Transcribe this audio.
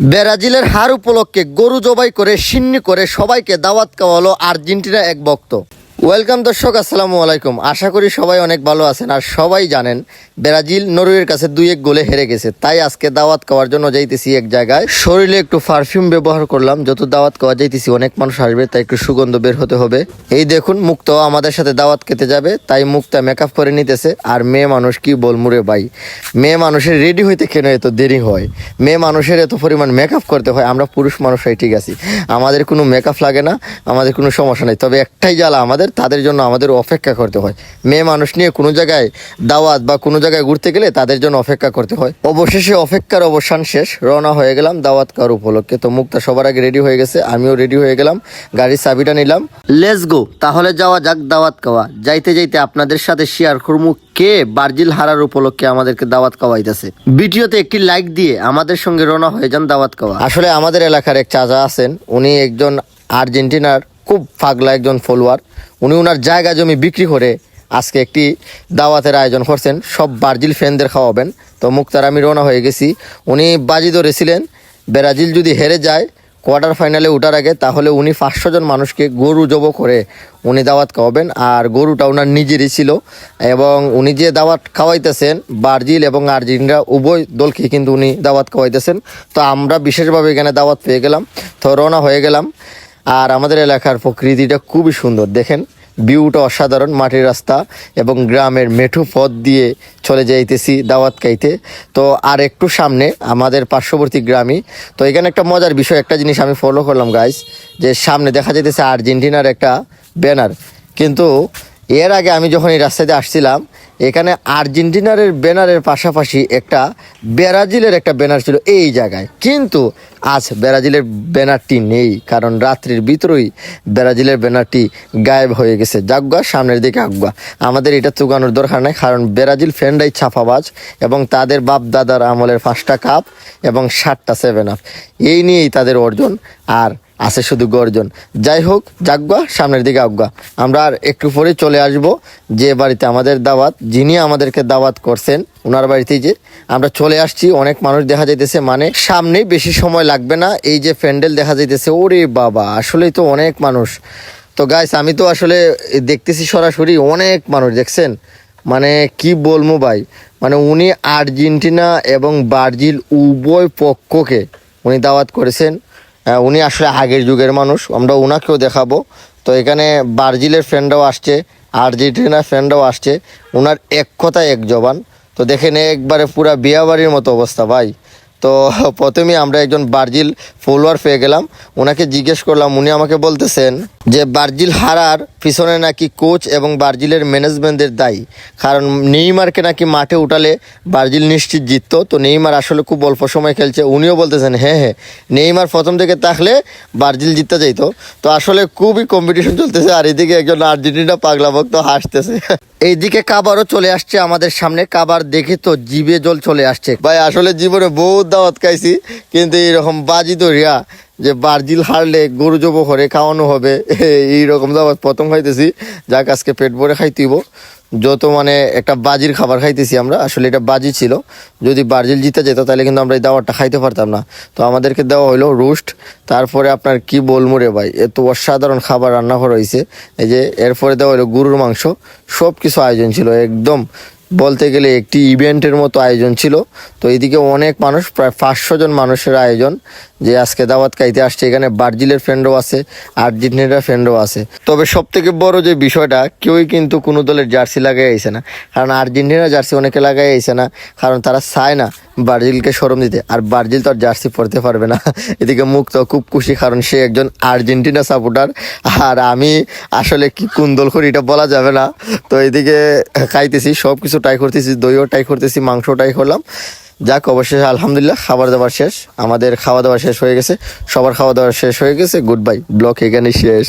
ব্রাজিলের হার উপলক্ষে গরু জবাই করে সিন্নি করে সবাইকে দাওয়াত খাওয়ালো আর্জেন্টিনা এক ভক্ত। ওয়েলকাম দর্শক, আসসালামু আলাইকুম। আশা করি সবাই অনেক ভালো আছেন। আর সবাই জানেন ব্রাজিল নরওয়ের কাছে 2-1 গোলে হেরে গেছে, তাই আজকে দাওয়াত খাওয়ার জন্য যাইতেছি এক জায়গায়। শরীরে একটু পারফিউম ব্যবহার করলাম, যত দাওয়াত খাওয়া যাইতেছি অনেক মানুষ আসবে, তাই একটু সুগন্ধ বের হতে হবে। এই দেখুন, মুক্তা আমাদের সাথে দাওয়াত খেতে যাবে, তাই মুক্তা মেকআপ করে নিতেছে। আর মেয়ে মানুষ কি বলমুরে ভাই, মেয়ে মানুষের রেডি হইতে কেন এত দেরি হয়? মেয়ে মানুষের এত পরিমাণ মেকআপ করতে হয়? আমরা পুরুষ মানুষরাই ঠিক আছি, আমাদের কোনো মেকআপ লাগে না, আমাদের কোনো সমস্যা নেই। তবে একটাই জ্বালা, তাদের জন্য আমাদের অপেক্ষা করতে হয়। মেয়ে মানুষ নিয়ে কোনো জায়গায় দাওয়াত বা কোনো জায়গায় ঘুরতে গেলে তাদের জন্য অপেক্ষা করতে হয়। অবশেষে অপেক্ষার অবসান শেষ, রওনা হয়ে গেলাম দাওয়াত খাওয়ার উপলক্ষে। তো মুক্তা সবার আগে রেডি হয়ে গেছে, আমিও রেডি হয়ে গেলাম, গাড়ির চাবিটা নিলাম। লেটস গো, তাহলে যাওয়া যাক দাওয়াত খাওয়া। যাইতে যাইতে আপনাদের সাথে শেয়ার করবো কে ব্রাজিল হারার উপলক্ষে আমাদেরকে দাওয়াত খাওয়াইতেছে। ভিডিওতে একটি লাইক দিয়ে আমাদের সঙ্গে রওনা হয়ে যান দাওয়াত খাওয়া। আসলে আমাদের এলাকার এক চাচা আছেন, উনি একজন আর্জেন্টিনার খুব পাগলা একজন ফলোয়ার। উনি ওনার জায়গা জমি বিক্রি করে আজকে একটি দাওয়াতের আয়োজন করছেন, সব ব্রাজিল ফ্যানদের খাওয়াবেন। তো মুক্তার আমি রওনা হয়ে গেছি। উনি বাজি ধরেছিলেন ব্রাজিল যদি হেরে যায় কোয়ার্টার ফাইনালে ওঠার আগে, তাহলে উনি 500 জন মানুষকে গরু জব করে উনি দাওয়াত খাওয়াবেন। আর গরুটা ওনার নিজেরই ছিল, এবং উনি যে দাওয়াত খাওয়াইতেছেন ব্রাজিল এবং আর্জেন্টিনা উভয় দলকে কিন্তু উনি দাওয়াত খাওয়াইতেছেন। তো আমরা বিশেষভাবে এখানে দাওয়াত পেয়ে গেলাম, তো রওনা হয়ে গেলাম। আর আমাদের এলাকার প্রকৃতিটা খুবই সুন্দর, দেখেন ভিউটা অসাধারণ, মাটির রাস্তা এবং গ্রামের মেঠো পথ দিয়ে চলে যাইতেছি দাওয়াত খাইতে। তো আর একটু সামনে আমাদের পার্শ্ববর্তী গ্রামই। তো এখানে একটা মজার বিষয়, একটা জিনিস আমি ফলো করলাম গাইস, যে সামনে দেখা যাইতেছে আর্জেন্টিনার একটা ব্যানার, কিন্তু এর আগে আমি যখন এই রাস্তাতে আসছিলাম এখানে আর্জেন্টিনার ব্যানারের পাশাপাশি একটা ব্রাজিলের একটা ব্যানার ছিল এই জায়গায়, কিন্তু আজ ব্রাজিলের ব্যানারটি নেই, কারণ রাত্রির ভিতরেই ব্রাজিলের ব্যানারটি গায়েব হয়ে গেছে। যাগুয়া, সামনের দিকে আগুয়া, আমাদের এটা চুকানোর দরকার নাই, কারণ ব্রাজিল ফ্যানরাই ছাপাবাজ এবং তাদের বাপ দাদার আমলের 5টা কাপ এবং 7টা 7 আপ, এই নিয়েই তাদের অর্জন, আর আছে শুধু গর্জন। যাই হোক, যাগুয়া, সামনের দিকে আগুয়া। আমরা আর একটু পরে চলে আসব যে বাড়িতে আমাদের দাওয়াত, যিনি আমাদেরকে দাওয়াত করছেন ওনার বাড়িতেই যে আমরা চলে আসছি। অনেক মানুষ দেখা যাইতেছে, মানে সামনেই, বেশি সময় লাগবে না। এই যে প্যান্ডেল দেখা যাইতেছে, ওরে বাবা, আসলেই তো অনেক মানুষ। তো গাইস, আমি তো আসলে দেখতেছি সরাসরি অনেক মানুষ, দেখছেন, মানে কি বলবো ভাই, মানে উনি আর্জেন্টিনা এবং ব্রাজিল উভয় পক্ষকে উনি দাওয়াত করেছেন। উনি আসলে আগের যুগের মানুষ, আমরা ওনাকেও দেখাবো। তো এখানে ব্রাজিলের ফ্রেন্ডরাও আসছে, আর্জেন্টিনার ফ্রেন্ডরাও আসছে, ওনার এক কথায় এক জবান। তো দেখেন একবারে পুরা বিয়া বাড়ির মতো অবস্থা ভাই। তো প্রথমেই আমরা একজন ব্রাজিল ফলোয়ার পেয়ে গেলাম, ওনাকে জিজ্ঞেস করলাম। উনি আমাকে বলতেছেন যে ব্রাজিল হারার পিছনে নাকি কোচ এবং ব্রাজিলের ম্যানেজমেন্টদের দায়ী, কারণ নেইমারকে নাকি মাঠে উঠালে ব্রাজিল নিশ্চিত জিততো। তো নেইমার আসলে খুব অল্প সময় খেলছে, উনিও বলতেছেন হ্যাঁ, নেইমার প্রথম থেকে থাকলে ব্রাজিল জিততে যাইতো। তো আসলে খুবই কম্পিটিশন চলতেছে, আর এদিকে একজন আর্জেন্টিনা পাগলা ভক্ত হাসতেছে। এইদিকে কাবারও চলে আসছে আমাদের সামনে, কাবার দেখে তো জিভে জল চলে আসছে ভাই। আসলে জীবনে বহুত দাওয়াত খাইছি, কিন্তু এইরকম বাজি ধরিয়া যে ব্রাজিল হারলে গরু জব করে খাওয়ানো হবে, এইরকম দাওয়াত প্রথম খাইতেছি। যাক, আজকে পেট ভরে খাইতেইব, যত মানে একটা বাজির খাবার খাইতেছি আমরা। আসলে এটা বাজি ছিল, যদি ব্রাজিল জিতে যেত তাহলে কিন্তু আমরা এই দাওয়াতটা খাইতে পারতাম না। তো আমাদেরকে দেওয়া হলো রোস্ট, তারপরে আপনার কি বলবো রে ভাই, এত অসাধারণ খাবার রান্না করা হয়েছে। এই যে এরপরে দেওয়া হলো গরুর মাংস, সব কিছু আয়োজন ছিল একদম বলতে গেলে একটি ইভেন্টের মতো আয়োজন ছিল। তো এইদিকে অনেক মানুষ, প্রায় 500 জন মানুষের আয়োজন, যে আজকে দাওয়াত খাইতে আসছে। এখানে ব্রাজিলের ফ্রেন্ডও আছে, আর্জেন্টিনার ফ্রেন্ডও আছে। তবে সব থেকে বড় যে বিষয়টা, কেউই কিন্তু কোনো দলের জার্সি লাগাই আইছে না, কারণ আর্জেন্টিনার জার্সি অনেকে লাগাই আইছে না, কারণ তারা চায় না ব্রাজিলকে শরম দিতে। আর ব্রাজিল তো আর জার্সি পরতে পারবে না। এদিকে মুক্ত খুব খুশি, কারণ সে একজন আর্জেন্টিনা সাপোর্টার, আর আমি আসলে কি কোন দল করি এটা বলা যাবে না। তো এদিকে খাইতেছি, সব কিছু ট্রাই করতেছি, দইও ট্রাই করতেছি, মাংসও ট্রাই করলাম। যাক, অবশেষে আলহামদুলিল্লাহ খাবার দাবার শেষ, আমাদের খাওয়া দাওয়া শেষ হয়ে গেছে, সবার খাওয়া দাওয়া শেষ হয়ে গেছে। গুড বাই, ব্লগ এখানে শেষ।